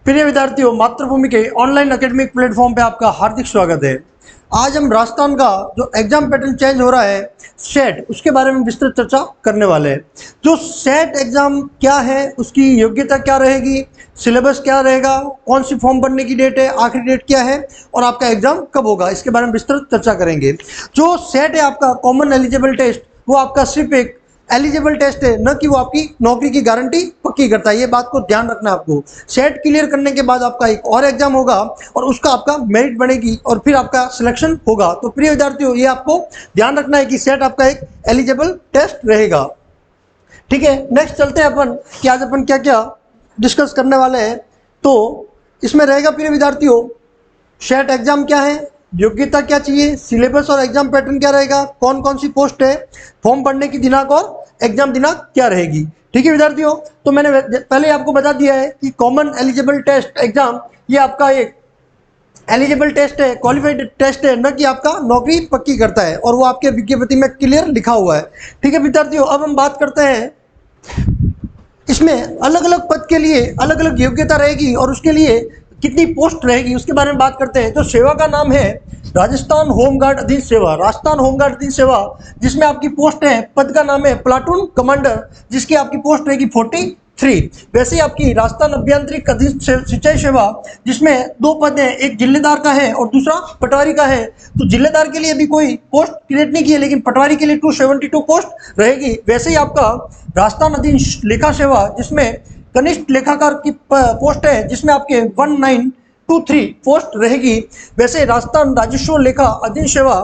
प्रिय विद्यार्थियों, मातृभूमि के ऑनलाइन एकेडमिक प्लेटफॉर्म पे आपका हार्दिक स्वागत है। आज हम राजस्थान का जो एग्जाम पैटर्न चेंज हो रहा है सेट, उसके बारे में विस्तृत चर्चा करने वाले हैं। जो सेट एग्जाम क्या है, उसकी योग्यता क्या रहेगी, सिलेबस क्या रहेगा, कौन सी फॉर्म भरने की डेट है, आखिरी डेट क्या है और आपका एग्जाम कब होगा, इसके बारे में विस्तृत चर्चा करेंगे। जो सेट है आपका कॉमन एलिजिबल टेस्ट, वो आपका सिर्फ एक एलिजिबल टेस्ट है, न कि वो आपकी नौकरी की गारंटी पक्की करता है। ये बात को ध्यान रखना है आपको। सेट क्लियर करने के बाद आपका एक और एग्जाम होगा और उसका आपका मेरिट बनेगी और फिर आपका सिलेक्शन होगा। तो प्रिय विद्यार्थियों, ये आपको ध्यान रखना है कि सेट आपका एक एलिजिबल टेस्ट रहेगा। ठीक है, नेक्स्ट चलते हैं अपन कि आज अपन क्या क्या डिस्कस करने वाले हैं। तो इसमें रहेगा प्रिय विद्यार्थियों, सेट एग्जाम क्या है, योग्यता क्या चाहिए, सिलेबस और एग्जाम पैटर्न क्या रहेगा, कौन कौन सी पोस्ट है, फॉर्म भरने की दिनांक और एग्जाम दिनांक क्या रहेगी। ठीक है विद्यार्थियों, तो मैंने पहले आपको बता दिया है कि कॉमन एलिजिबल टेस्ट एग्जाम ये आपका एक एलिजिबल टेस्ट है, क्वालिफाइड टेस्ट है, न कि आपका नौकरी पक्की करता है, और वो आपके विज्ञप्ति में क्लियर लिखा हुआ है। ठीक है विद्यार्थियों, अब हम बात करते हैं इसमें अलग अलग पद के लिए अलग अलग योग्यता रहेगी और उसके लिए कितनी पोस्ट रहेगी, उसके बारे में बात करते हैं। तो सेवा का नाम है राजस्थान होमगार्ड अधीन सेवा, राजस्थान होमगार्ड अधीन सेवा, जिसमें आपकी पोस्ट है, पद का नाम है प्लाटून कमांडर, जिसकी आपकी पोस्ट रहेगी 43। वैसे ही आपकी राजस्थान अभियांत्रिक अधीन सिंचाई सेवा, जिसमें दो पद हैं, एक जिलेदार का है और दूसरा पटवारी का है। तो जिलेदार के लिए भी कोई पोस्ट क्रिएट नहीं की है, लेकिन पटवारी के लिए 272 पोस्ट रहेगी। वैसे ही आपका राजस्थान अधीन लेखा सेवा, जिसमें कनिष्ठ लेखाकार की पोस्ट है, जिसमें आपके 1923 पोस्ट रहेगी। वैसे राजस्थान राजस्व लेखा अधीन सेवा,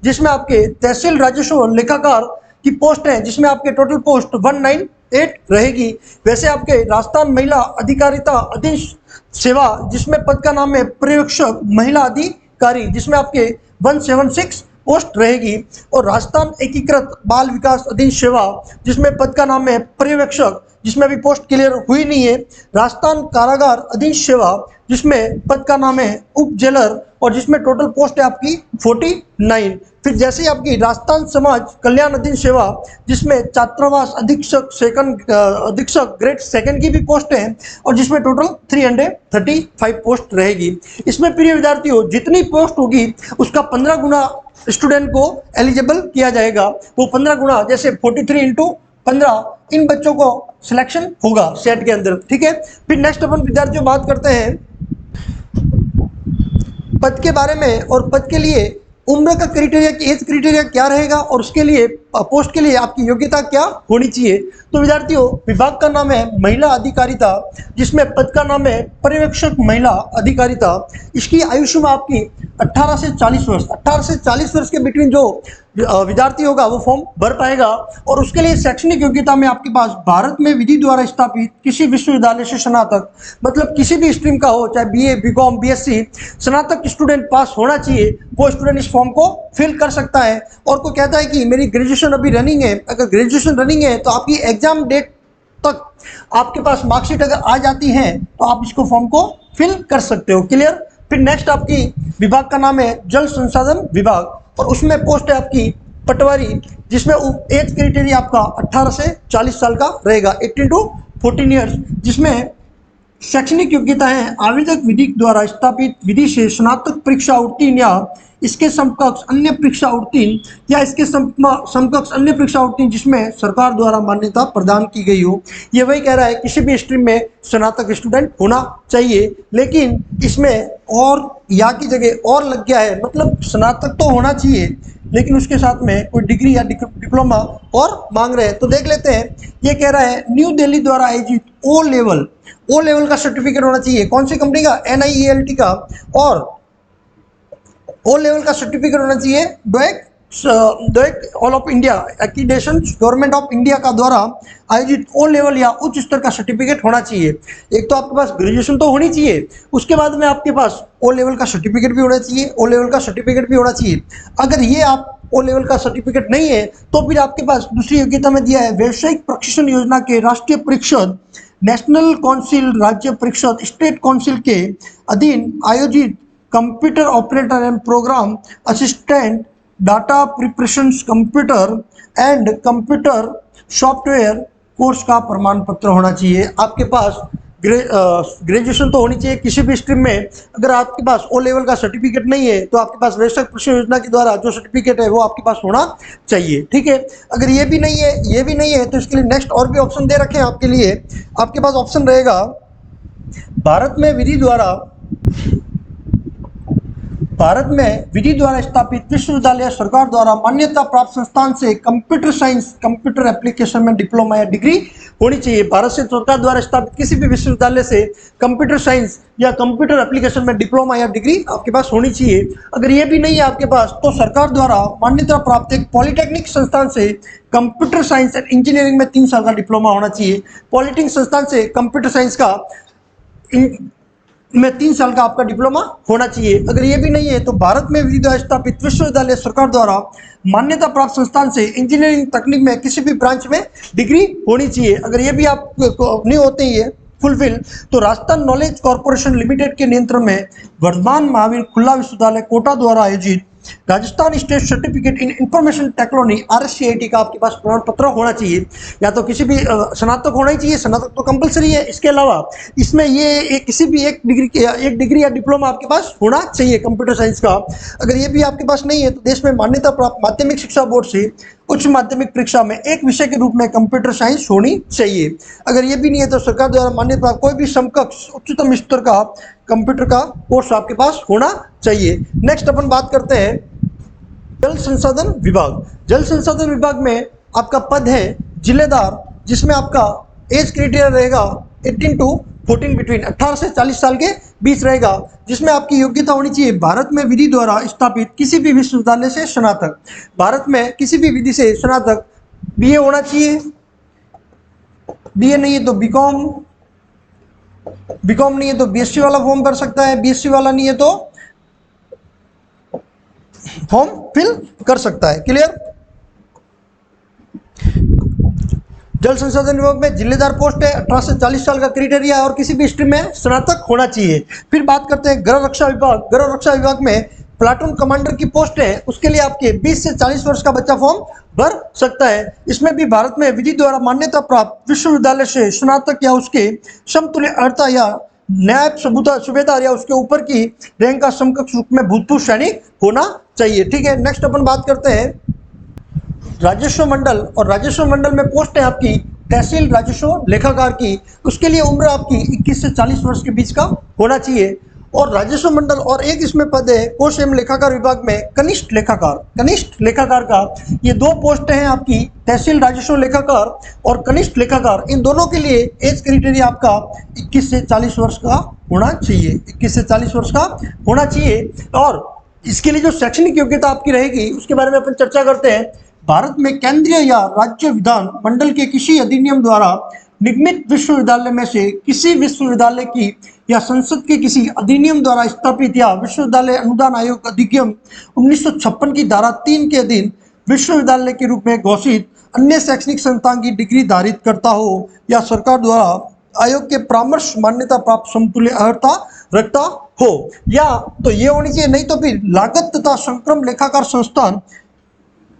जिसमें आपके तहसील राजस्व लेखाकार की पोस्ट है, जिसमें आपके टोटल पोस्ट 198 रहेगी। वैसे आपके राजस्थान महिला अधिकारिता अधीन सेवा, जिसमें पद का नाम है पर्यवेक्षक महिला अधिकारी, जिसमें आपके 176 पोस्ट रहेगी। और राजस्थान एकीकृत बाल विकास अधीन सेवा, जिसमें पद का नाम है पर्यवेक्षक, जिसमें अभी पोस्ट क्लियर हुई नहीं है। राजस्थान कारागार अधीन सेवा, जिसमें पद का नाम है उप जेलर और जिसमें टोटल पोस्ट है आपकी 49। फिर जैसे ही आपकी राजस्थान समाज कल्याण अधीन सेवा, जिसमें छात्रावास अधीक्षक सेकंड अधीक्षक ग्रेड सेकंड की भी पोस्ट है और जिसमें टोटल 335 पोस्ट रहेगी। इसमें प्रिय विद्यार्थियों, जितनी पोस्ट होगी उसका 15 गुना स्टूडेंट को एलिजिबल किया जाएगा। वो 15 गुना, जैसे 43 इंटू 15, इन बच्चों को सिलेक्शन होगा सेट के अंदर। ठीक है, फिर नेक्स्ट अपन विद्यार्थियों बात करते हैं पद के बारे में। और पद के लिए उम्र का क्राइटेरिया, एज क्राइटेरिया क्या रहेगा और उसके लिए पोस्ट के लिए आपकी योग्यता क्या होनी चाहिए। तो विद्यार्थियों, विभाग का नाम है महिला अधिकारिता, जिसमें पद का नाम है पर्यवेक्षक महिला अधिकारिता। इसकी आयु सीमा आपकी 18 से 40 वर्ष, 18 से 40 वर्ष के बिटवीन जो विद्यार्थी होगा वो फॉर्म भर पाएगा। और उसके लिए शैक्षणिक योग्यता में आपके पास भारत में विधि द्वारा स्थापित किसी विश्वविद्यालय से स्नातक, मतलब किसी भी स्ट्रीम का हो, चाहे बीए, बीकॉम, बीएससी, स्नातक स्टूडेंट पास होना चाहिए, वो स्टूडेंट इस फॉर्म को फिल कर सकता है। और को कहता है कि मेरी ग्रेजुएशन अभी रनिंग है, अगर ग्रेजुएशन रनिंग है तो आपकी एग्जाम डेट तक आपके पास मार्कशीट अगर आ जाती है तो आप इसको फॉर्म को फिल कर सकते हो। क्लियर। फिर नेक्स्ट आपकी विभाग का नाम है जल संसाधन विभाग और उसमें पोस्ट है आपकी पटवारी, जिसमें एज क्राइटेरिया आपका 18 से 40 साल का रहेगा, 18 टू 14 ईयर्स। जिसमें शैक्षणिक योग्यता है आवेदक विधि द्वारा स्थापित विधि से स्नातक परीक्षा उत्तीर्ण या इसके समकक्ष अन्य परीक्षा उत्तीर्ण या इसके समकक्ष अन्य परीक्षा उत्तीर्ण जिसमें सरकार द्वारा मान्यता प्रदान की गई हो। ये वही कह रहा है किसी भी स्ट्रीम में स्नातक स्टूडेंट होना चाहिए, लेकिन इसमें और या की जगह और लग गया है, मतलब स्नातक तो होना चाहिए लेकिन उसके साथ में कोई डिग्री या डिप्लोमा और मांग रहे हैं। तो देख लेते हैं, ये कह रहा है न्यू दिल्ली द्वारा आयोजित ओ लेवल का सर्टिफिकेट होना चाहिए। कौन सी कंपनी का? NIELT का। और ओ लेवल का सर्टिफिकेट होना चाहिए डोएक all of India accreditation government of India का द्वारा आयोजित ओ लेवल या उच्च स्तर का सर्टिफिकेट होना चाहिए। एक तो आपके पास ग्रेजुएशन तो होनी चाहिए, उसके बाद में आपके पास ओ लेवल का सर्टिफिकेट भी होना चाहिए, ओ लेवल का सर्टिफिकेट भी होना चाहिए। अगर ये आप ओ लेवल का सर्टिफिकेट नहीं है तो फिर आपके पास दूसरी योग्यता में दिया है व्यावसायिक प्रशिक्षण योजना के राष्ट्रीय परिषद, नेशनल काउंसिल, राज्य परिषद, स्टेट काउंसिल के अधीन आयोजित computer operator and program assistant, data preparation, computer and computer software course का प्रमाण पत्र होना चाहिए। आपके पास ग्रेजुएशन तो होनी चाहिए किसी भी स्ट्रीम में। अगर आपके पास ओ लेवल का सर्टिफिकेट नहीं है तो आपके पास वैश्विक प्रशिक्षण योजना के द्वारा जो सर्टिफिकेट है वो आपके पास होना चाहिए, ठीक है। अगर ये भी नहीं है, ये भी नहीं है, तो इसके लिए नेक्स्ट और भी ऑप्शन दे रखे हैं आपके लिए। आपके पास ऑप्शन रहेगा भारत में विधि द्वारा स्थापित विश्वविद्यालय सरकार द्वारा मान्यता प्राप्त संस्थान से कंप्यूटर साइंस कंप्यूटर एप्लीकेशन में डिप्लोमा या डिग्री होनी चाहिए। भारत से सरकार द्वारा स्थापित किसी भी विश्वविद्यालय से कंप्यूटर साइंस या कंप्यूटर एप्लीकेशन में डिप्लोमा या डिग्री आपके पास होनी चाहिए। अगर ये भी नहीं है आपके पास तो सरकार द्वारा मान्यता प्राप्त एक पॉलिटेक्निक संस्थान से कंप्यूटर साइंस एंड इंजीनियरिंग में 3 साल का डिप्लोमा होना चाहिए। पॉलिटेक्निक संस्थान से कंप्यूटर साइंस का में 3 साल का आपका डिप्लोमा होना चाहिए। अगर ये भी नहीं है तो भारत में विधि द्वारा स्थापित विश्वविद्यालय सरकार द्वारा मान्यता प्राप्त संस्थान से इंजीनियरिंग तकनीक में किसी भी ब्रांच में डिग्री होनी चाहिए। अगर ये भी आप नहीं होते ये फुलफिल तो राजस्थान नॉलेज कॉर्पोरेशन लिमिटेड के नियंत्रण में वर्धमान महावीर खुला विश्वविद्यालय कोटा द्वारा आयोजित Rajasthan state certificate in information technology RSCIT का आपके पास प्रमाण पत्र होना चाहिए। या तो किसी भी स्नातक होना ही चाहिए, स्नातक तो कंपलसरी है। इसके अलावा इसमें ये किसी भी एक डिग्री या डिप्लोमा आपके पास होना चाहिए कंप्यूटर साइंस का। अगर ये भी आपके पास नहीं है तो देश में मान्यता प्राप्त माध्यमिक शिक्षा बोर्ड से उच्च माध्यमिक परीक्षा में एक विषय के रूप में कंप्यूटर साइंस होनी चाहिए। अगर ये भी नहीं है तो सरकार द्वारा मान्यता प्राप्त कोई भी समकक्ष उच्चतम स्तर का कंप्यूटर का कोर्स आपके पास होना चाहिए। नेक्स्ट अपन बात करते हैं जल संसाधन विभाग। जल संसाधन विभाग में आपका पद है जिलेदार, जिसमें आपका एज क्राइटेरिया रहेगा 18 to 14 बिटवीन 18 से 40 साल के बीच रहेगा, जिसमें आपकी योग्यता होनी चाहिए भारत में विधि द्वारा स्थापित किसी भी विश्वविद्यालय से स्नातक। भारत में किसी भी विधि से स्नातक BA होना चाहिए। BA नहीं है तो बीकॉम नहीं है तो BSc वाला फॉर्म भर सकता है, BSc वाला नहीं है तो फॉर्म फिल कर सकता है। क्लियर। जल संसाधन विभाग में जिलेदार पोस्ट है, 18 से 40 साल का क्राइटेरिया और किसी भी स्ट्रीम में स्नातक होना चाहिए। फिर बात करते हैं गृह रक्षा विभाग। गृह रक्षा विभाग में प्लाटून कमांडर की पोस्ट है, उसके लिए आपके 20 से 40 वर्ष का बच्चा फॉर्म भर सकता है। इसमें भी भारत में विधि द्वारा मान्यता प्राप्त विश्वविद्यालय से स्नातक या उसके समतुल्य अर्हता या नायब सूबेदार या उसके ऊपर की रैंक का समकक्ष रूप में भूतपूर्व सैनिक होना चाहिए, ठीक है। नेक्स्ट अपन बात करते हैं राजस्व मंडल। और राजस्व मंडल में पोस्ट है आपकी तहसील राजस्व लेखाकार की, उसके लिए उम्र आपकी 21 से 40 वर्ष के बीच का होना चाहिए। और राजस्व मंडल और एक इसमें पद है कोष एवं लेखाकार विभाग में कनिष्ठ लेखाकार का। ये 2 पोस्ट हैं आपकी, तहसील राजस्व लेखाकार और कनिष्ठ लेखाकार। इन दोनों के लिए एज क्राइटेरिया आपका 21 से 40 वर्ष का होना चाहिए, 21 से 40 वर्ष का होना चाहिए। और इसके लिए जो शैक्षणिक योग्यता आपकी रहेगी उसके बारे में अपन चर्चा करते हैं। भारत में केंद्रीय या राज्य विधान मंडल के किसी अधिनियम द्वारा निगमित विश्वविद्यालय में से किसी विश्वविद्यालय की या संसद के किसी अधिनियम द्वारा स्थापित या विश्वविद्यालय अनुदान आयोग अधिनियम 1956 की धारा 3 के अधीन विश्वविद्यालय के रूप में घोषित अन्य शैक्षणिक संस्थान की डिग्री धारित करता हो या सरकार द्वारा आयोग के परामर्श मान्यता प्राप्त समतुल्य अर्हता रखता हो, या तो ये होनी चाहिए, नहीं तो फिर लागत तथा संक्रम लेखाकार संस्थान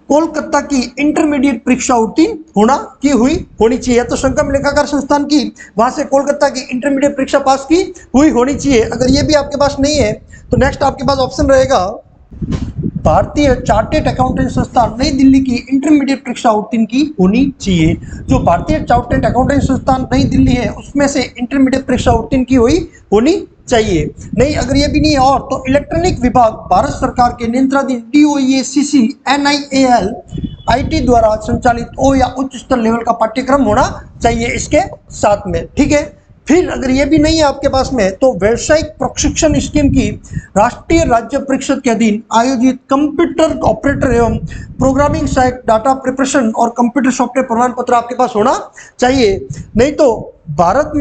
कोलकाता की इंटरमीडिएट परीक्षा उत्तीर्ण होनी चाहिए, या तो संक्रम लेखाकार संस्थान की वहां से कोलकाता की इंटरमीडिएट परीक्षा पास की हुई होनी चाहिए। अगर ये भी आपके पास नहीं है तो नेक्स्ट आपके पास ऑप्शन रहेगा भारतीय चार्टेड अकाउंटेंट संस्थान नई दिल्ली की इंटरमीडिएट परीक्षा उत्तीर्ण की होनी चाहिए। जो भारतीय चार्टेड अकाउंटेंट संस्थान नई दिल्ली है उसमें से इंटरमीडिएट परीक्षा उत्तीर्ण की हुई होनी चाहिए। नहीं, अगर ये भी नहीं है और तो इलेक्ट्रॉनिक विभाग भारत सरकार के नियंत्रणाधीन DOEACC NIAL IT द्वारा संचालित O या उच्च स्तर लेवल का पाठ्यक्रम होना चाहिए इसके साथ में, ठीक है। फिर अगर ये भी नहीं है आपके पास में तो व्यावसायिक प्रशिक्षण स्कीम की राष्ट्रीय राज्य परिषद के अधीन आयोजित कंप्यूटर ऑपरेटर एवं प्रोग्रामिंग सहायक डाटा प्रिपरेशन और कंप्यूटर सॉफ्टवेयर प्रमाण पत्र आपके पास होना चाहिए। नहीं तो भारत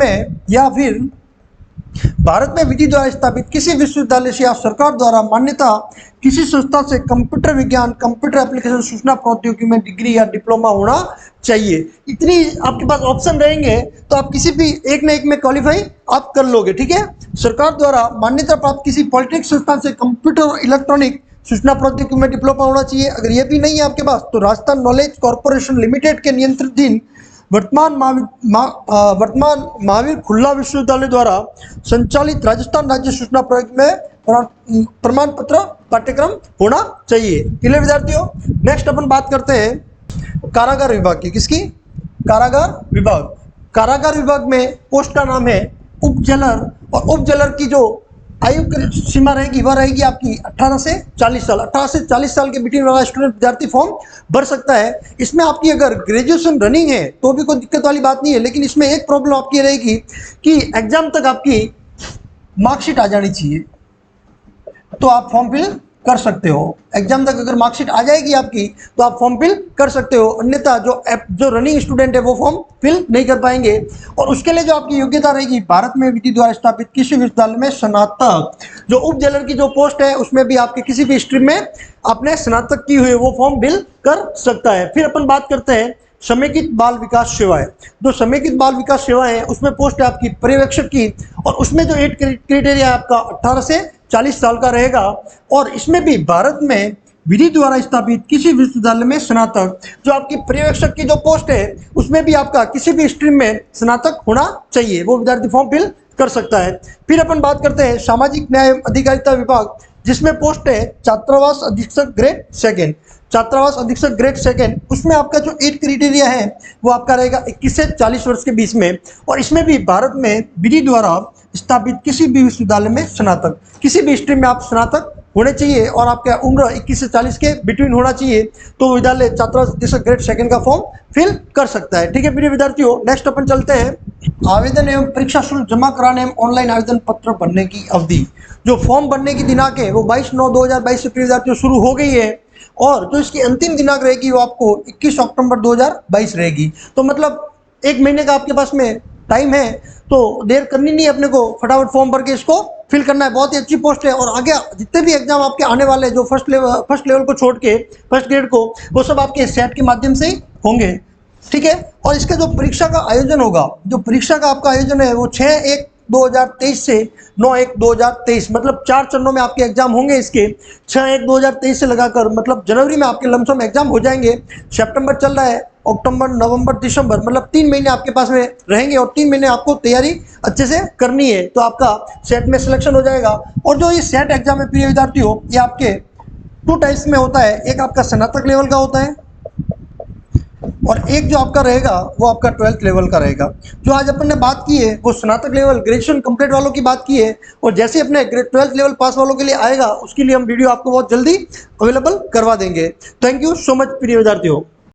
में विधि द्वारा स्थापित किसी विश्वविद्यालय से या सरकार द्वारा मान्यता किसी संस्था से कंप्यूटर विज्ञान कंप्यूटर एप्लीकेशन सूचना प्रौद्योगिकी में डिग्री या डिप्लोमा होना चाहिए। इतनी आपके पास ऑप्शन रहेंगे तो आप किसी भी एक ना एक में क्वालिफाई आप कर लोगे, ठीक है। सरकार द्वारा मान्यता प्राप्त किसी पॉलिटेक्निक संस्थान से कंप्यूटर और इलेक्ट्रॉनिक सूचना प्रौद्योगिकी में डिप्लोमा होना चाहिए। अगर ये भी नहीं है आपके पास तो राजस्थान नॉलेज कॉर्पोरेशन लिमिटेड के नियंत्रणाधीन वर्तमान महावीर खुल्ला विश्वविद्यालय द्वारा संचालित राजस्थान राज्य सूचना प्रयोग में प्रमाण पत्र पाठ्यक्रम होना चाहिए। क्लियर विद्यार्थियों। नेक्स्ट अपन बात करते हैं कारागार विभाग की। किसकी? कारागार विभाग। कारागार विभाग में पोस्ट का नाम है उप जेलर, और उप जेलर की जो आयु सीमा रहेगी वह रहेगी आपकी 18 से 40 साल। 18 से 40 साल के बिटवीन वाला स्टूडेंट विद्यार्थी फॉर्म भर सकता है। इसमें आपकी अगर ग्रेजुएशन रनिंग है तो भी कोई दिक्कत वाली बात नहीं है, लेकिन इसमें एक प्रॉब्लम आपकी रहेगी कि एग्जाम तक आपकी मार्कशीट आ जानी चाहिए, तो आप फॉर्म फिल कर सकते हो। एग्जाम तक अगर मार्कशीट आ जाएगी आपकी तो आप फॉर्म फिल कर सकते हो, अन्यथा जो रनिंग स्टूडेंट है वो फॉर्म फिल नहीं कर पाएंगे। और उसके लिए जो आपकी योग्यता रहेगी, भारत में विधि द्वारा स्थापित किसी विश्वविद्यालय में स्नातक, जो उप जेलर की जो पोस्ट है उसमें भी आपके किसी भी स्ट्रीम में आपने स्नातक की हुई वो फॉर्म फिल कर सकता है। फिर अपन बात करते हैं समेकित बाल विकास सेवाएं। जो समेकित बाल विकास सेवाएं है उसमें पोस्ट है आपकी पर्यवेक्षक की, और उसमें जो 8 क्राइटेरिया आपका 18 से 40 साल का रहेगा। और इसमें भी भारत में विधि द्वारा स्थापित किसी विश्वविद्यालय में स्नातक, जो आपकी पर्यवेक्षक की जो पोस्ट है उसमें भी आपका किसी भी स्ट्रीम में स्नातक होना चाहिए, वो विद्यार्थी फॉर्म फिल कर सकता है। फिर अपन बात करते हैं सामाजिक न्याय अधिकारिता विभाग, जिसमें पोस्ट है छात्रावास अधीक्षक ग्रेड 2। छात्रावास अधीक्षक ग्रेड 2, उसमें आपका जो 8 क्राइटेरिया है वो आपका रहेगा 21 से 40 वर्ष के बीच में। और इसमें भी भारत में विधि द्वारा स्थापित किसी भी विश्वविद्यालय में स्नातक, किसी भी स्ट्रीम में आप स्नातक होने चाहिए और आपका उम्र 21 से 40 के बिटवीन होना चाहिए, तो विद्यालय छात्रावास अधीक्षक ग्रेड 2 का फॉर्म फिल कर सकता है। ठीक है प्रिय विद्यार्थियों। नेक्स्ट अपन चलते हैं आवेदन एवं परीक्षा शुल्क जमा कराने एवं ऑनलाइन आवेदन पत्र भरने की अवधि। जो फॉर्म भरने की दिनांक है वो 22/9/2022 से प्रिय विद्यार्थियों शुरू हो गई है, और जो इसकी अंतिम दिनांक रहेगी वो आपको 21 अक्टूबर 2022 रहेगी। तो मतलब 1 महीने का आपके पास में टाइम है, तो देर करनी नहीं है अपने को, फटाफट फॉर्म भर के इसको फिल करना है। बहुत ही अच्छी पोस्ट है, और आगे जितने भी एग्जाम आपके आने वाले जो फर्स्ट लेवल को छोड़ के फर्स्ट ग्रेड को, वो सब आपके सेट के माध्यम से ही होंगे। ठीक है। और इसका जो परीक्षा का आयोजन होगा, जो परीक्षा का आपका आयोजन है वो 6/1/2023 से 9/1/2023, मतलब 4 चरणों में आपके एग्जाम होंगे। इसके 6/1/2023 से लगाकर मतलब जनवरी में आपके लमसम एग्जाम हो जाएंगे। सितंबर चल रहा है, अक्टूबर, नवंबर, दिसंबर, मतलब 3 महीने आपके पास में रहेंगे, और 3 महीने आपको तैयारी अच्छे से करनी है, तो आपका सेट में सिलेक्शन हो जाएगा। और जो ये सेट एग्जाम है प्रिय विद्यार्थियों, ये आपके 2 टाइप्स में होता है। एक आपका स्नातक लेवल का होता है, और एक जो आपका रहेगा वो आपका 12th लेवल का रहेगा। जो आज अपन ने बात की है वो स्नातक लेवल ग्रेजुएशन कंप्लीट वालों की बात की है, और जैसे अपने 12th लेवल पास वालों के लिए आएगा उसके लिए हम वीडियो आपको बहुत जल्दी अवेलेबल करवा देंगे। थैंक यू सो मच प्रिय विद्यार्थियों।